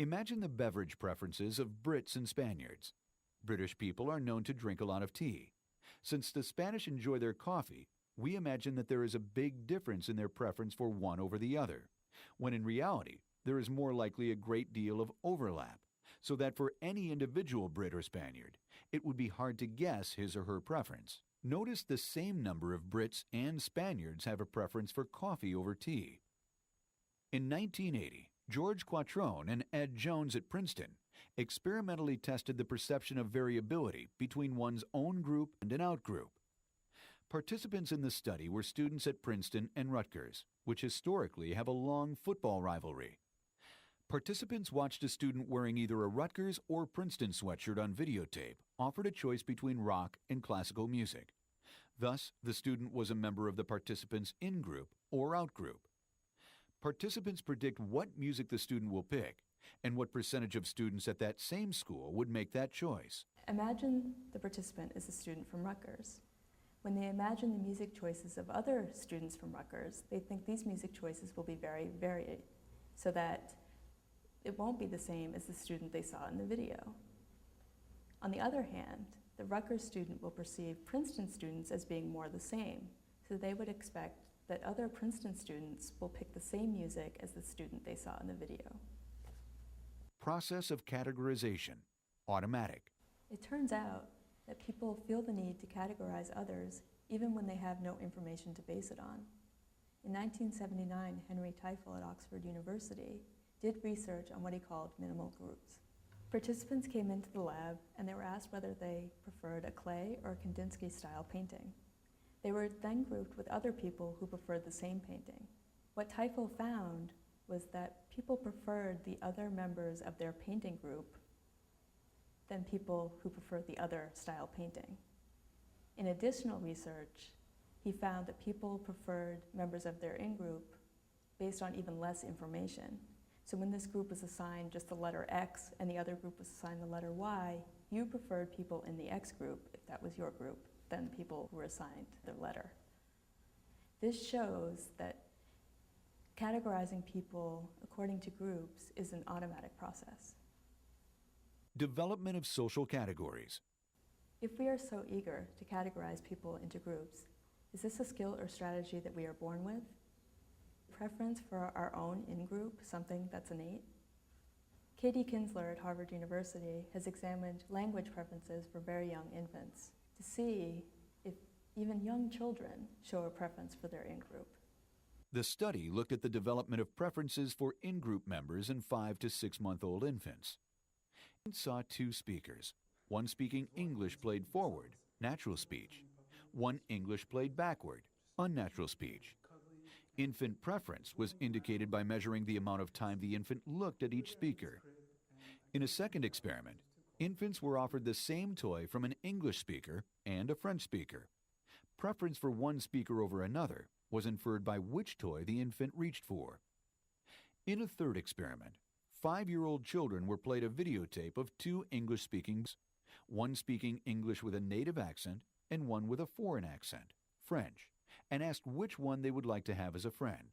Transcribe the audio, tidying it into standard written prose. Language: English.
Imagine the beverage preferences of Brits and Spaniards. British people are known to drink a lot of tea. Since the Spanish enjoy their coffee, we imagine that there is a big difference in their preference for one over the other, when in reality, there is more likely a great deal of overlap, so that for any individual Brit or Spaniard, it would be hard to guess his or her preference. Notice the same number of Brits and Spaniards have a preference for coffee over tea. In 1980, George Quattrone and Ed Jones at Princeton experimentally tested the perception of variability between one's own group and an outgroup. Participants in the study were students at Princeton and Rutgers, which historically have a long football rivalry. Participants watched a student wearing either a Rutgers or Princeton sweatshirt on videotape offered a choice between rock and classical music. Thus, the student was a member of the participants' in-group or outgroup. Participants predict what music the student will pick and what percentage of students at that same school would make that choice. Imagine the participant is a student from Rutgers. When they imagine the music choices of other students from Rutgers, they think these music choices will be very varied, so that it won't be the same as the student they saw in the video. On the other hand, the Rutgers student will perceive Princeton students as being more the same, so they would expect that other Princeton students will pick the same music as the student they saw in the video. Process of categorization, automatic. It turns out that people feel the need to categorize others even when they have no information to base it on. In 1979, Henry Teifel at Oxford University did research on what he called minimal groups. Participants came into the lab and they were asked whether they preferred a clay or a Kandinsky-style painting. They were then grouped with other people who preferred the same painting. What Teifel found was that people preferred the other members of their painting group than people who preferred the other style painting. In additional research, he found that people preferred members of their in-group based on even less information. So when this group was assigned just the letter X and the other group was assigned the letter Y, you preferred people in the X group, if that was your group, than the people who were assigned the letter. This shows that categorizing people according to groups is an automatic process. Development of social categories. If we are so eager to categorize people into groups, is this a skill or strategy that we are born with? Preference for our own in-group something that's innate? Katie Kinsler at Harvard University has examined language preferences for very young infants to see if even young children show a preference for their in-group. The study looked at the development of preferences for in-group members in 5 to 6-month-old infants. It saw 2 speakers. One speaking English played forward, natural speech. One English played backward, unnatural speech. Infant preference was indicated by measuring the amount of time the infant looked at each speaker. In a second experiment, infants were offered the same toy from an English speaker and a French speaker. Preference for one speaker over another was inferred by which toy the infant reached for. In a third experiment, 5-year-old children were played a videotape of 2 English speakings, one speaking English with a native accent and one with a foreign accent, French, and asked which one they would like to have as a friend.